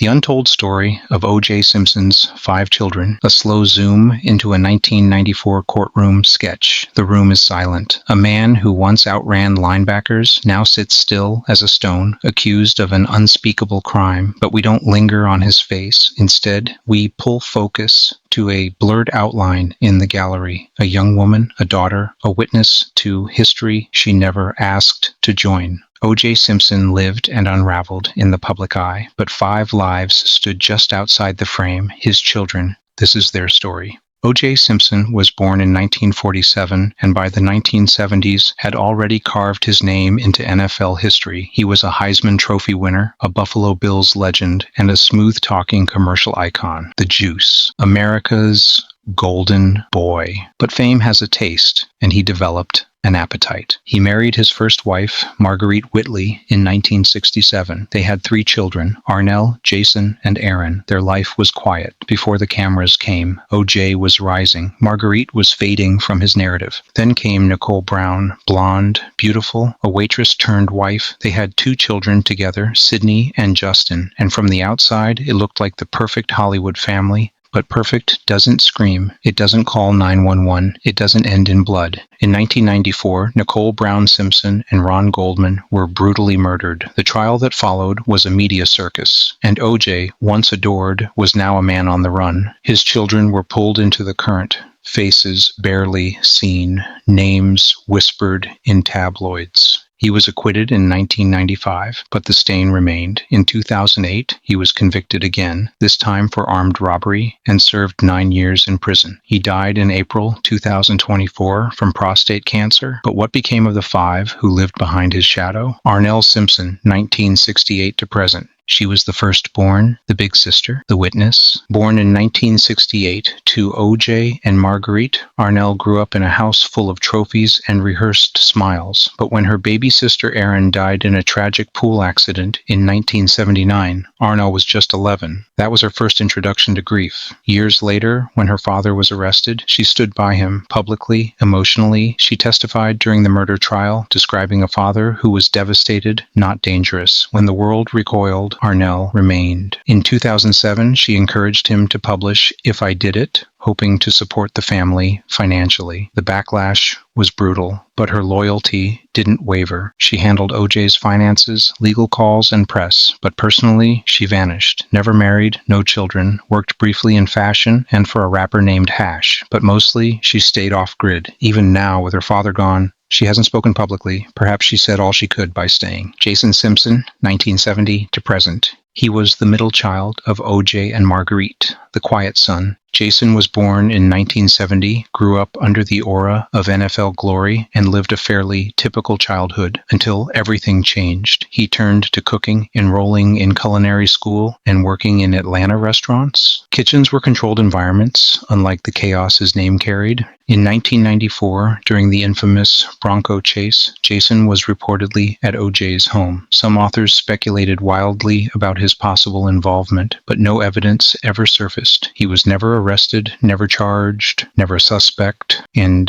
The untold story of O.J. Simpson's 5 children, a slow zoom into a 1994 courtroom sketch. The room is silent. A man who once outran linebackers now sits still as a stone, accused of an unspeakable crime, but we don't linger on his face. Instead, we pull focus to a blurred outline in the gallery. A young woman, a daughter, a witness to history she never asked to join. O.J. Simpson lived and unraveled in the public eye, but 5 lives stood just outside the frame, his children. This is their story. O.J. Simpson was born in 1947 and by the 1970s had already carved his name into NFL history. He was a Heisman Trophy winner, a Buffalo Bills legend, and a smooth-talking commercial icon. The Juice, America's golden boy. But fame has a taste, and he developed an appetite. He married his first wife, Marguerite Whitley, in 1967. They had 3 children, Arnelle, Jason, and Aaren. Their life was quiet. Before the cameras came, O.J. was rising. Marguerite was fading from his narrative. Then came Nicole Brown, blonde, beautiful, a waitress turned wife. They had 2 children together, Sydney and Justin, and from the outside, it looked like the perfect Hollywood family. But perfect doesn't scream, it doesn't call 911, it doesn't end in blood. In 1994, Nicole Brown Simpson and Ron Goldman were brutally murdered. The trial that followed was a media circus, and O.J., once adored, was now a man on the run. His children were pulled into the current, faces barely seen, names whispered in tabloids. He was acquitted in 1995, but the stain remained. In 2008, he was convicted again, this time for armed robbery, and served 9 years in prison. He died in April 2024 from prostate cancer. But what became of the 5 who lived behind his shadow? Arnelle Simpson, 1968 to present. She was the firstborn, the big sister, the witness. Born in 1968 to O.J. and Marguerite, Arnelle grew up in a house full of trophies and rehearsed smiles. But when her baby sister Aaren died in a tragic pool accident in 1979, Arnelle was just 11. That was her first introduction to grief. Years later, when her father was arrested, she stood by him publicly, emotionally. She testified during the murder trial, describing a father who was devastated, not dangerous. When the world recoiled, Arnelle remained. In 2007, she encouraged him to publish If I Did It, hoping to support the family financially. The backlash was brutal, but her loyalty didn't waver. She handled O.J.'s finances, legal calls, and press, but personally, she vanished. Never married, no children, worked briefly in fashion and for a rapper named Hash, but mostly she stayed off-grid. Even now, with her father gone, she hasn't spoken publicly. Perhaps she said all she could by staying. Jason Simpson, 1970 to present. He was the middle child of O.J. and Marguerite, the quiet son. Jason was born in 1970, grew up under the aura of NFL glory, and lived a fairly typical childhood until everything changed. He turned to cooking, enrolling in culinary school, and working in Atlanta restaurants. Kitchens were controlled environments, unlike the chaos his name carried. In 1994, during the infamous Bronco chase, Jason was reportedly at O.J.'s home. Some authors speculated wildly about his possible involvement, but no evidence ever surfaced. He was never arrested, never charged, never a suspect, and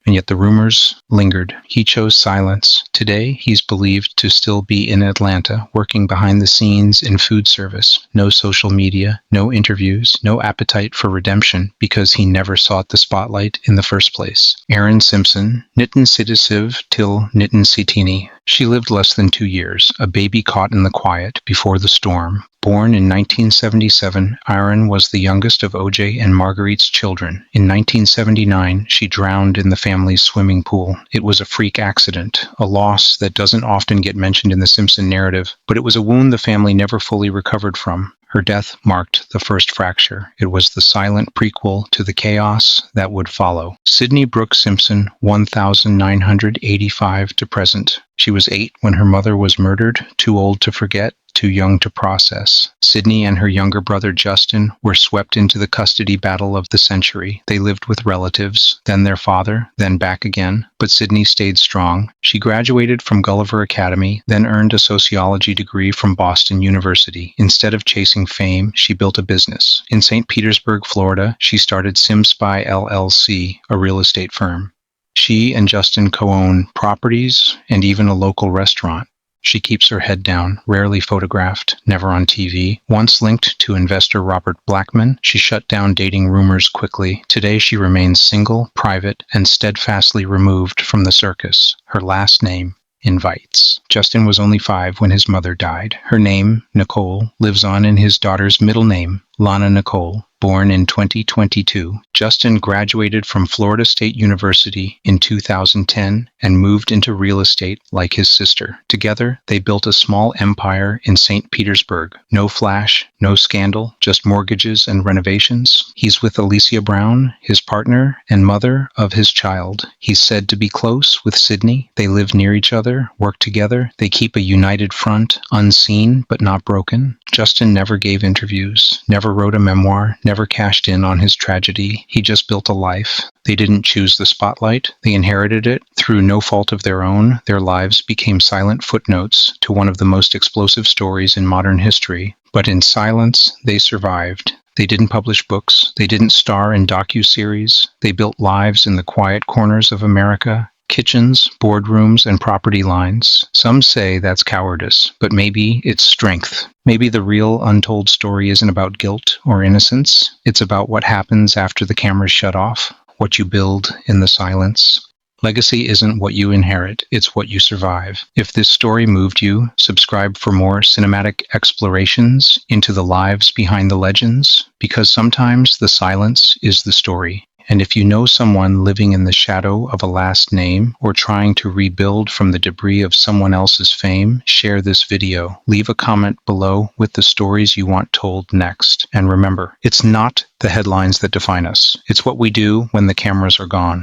yet the rumors lingered. He chose silence. Today, he's believed to still be in Atlanta, working behind the scenes in food service. No social media, no interviews, no appetite for redemption, because he never sought the spotlight in the first place. Aaren Simpson, Nitten Citisiv till Nitten Sitini. She lived less than 2 years, a baby caught in the quiet before the storm. Born in 1977, Aaren was the youngest of O.J. and Marguerite's children. In 1979, she drowned in the family's swimming pool. It was a freak accident, a loss that doesn't often get mentioned in the Simpson narrative, but it was a wound the family never fully recovered from. Her death marked the first fracture. It was the silent prequel to the chaos that would follow. Sydney Brooks Simpson, 1985 to present. She was 8 when her mother was murdered, too old to forget, too young to process. Sydney and her younger brother Justin were swept into the custody battle of the century. They lived with relatives, then their father, then back again, but Sydney stayed strong. She graduated from Gulliver Academy, then earned a sociology degree from Boston University. Instead of chasing fame, she built a business. In St. Petersburg, Florida, she started SimSpy LLC, a real estate firm. She and Justin co-own properties and even a local restaurant. She keeps her head down, rarely photographed, never on TV. Once linked to investor Robert Blackman, she shut down dating rumors quickly. Today she remains single, private, and steadfastly removed from the circus. Her last name invites. Justin was only 5 when his mother died. Her name, Nicole, lives on in his daughter's middle name, Lana Nicole, born in 2022. Justin graduated from Florida State University in 2010 and moved into real estate like his sister. Together, they built a small empire in St. Petersburg. No flash, no scandal, just mortgages and renovations. He's with Alicia Brown, his partner and mother of his child. He's said to be close with Sydney. They live near each other, work together. They keep a united front, unseen but not broken. Justin never gave interviews, never wrote a memoir, never cashed in on his tragedy. He just built a life. They didn't choose the spotlight. They inherited it. Through no fault of their own, their lives became silent footnotes to one of the most explosive stories in modern history. But in silence, they survived. They didn't publish books. They didn't star in docuseries. They built lives in the quiet corners of America. Kitchens, boardrooms, and property lines. Some say that's cowardice, but maybe it's strength. Maybe the real untold story isn't about guilt or innocence. It's about what happens after the cameras shut off, what you build in the silence. Legacy isn't what you inherit, it's what you survive. If this story moved you, subscribe for more cinematic explorations into the lives behind the legends, because sometimes the silence is the story. And if you know someone living in the shadow of a last name or trying to rebuild from the debris of someone else's fame, share this video. Leave a comment below with the stories you want told next. And remember, it's not the headlines that define us. It's what we do when the cameras are gone.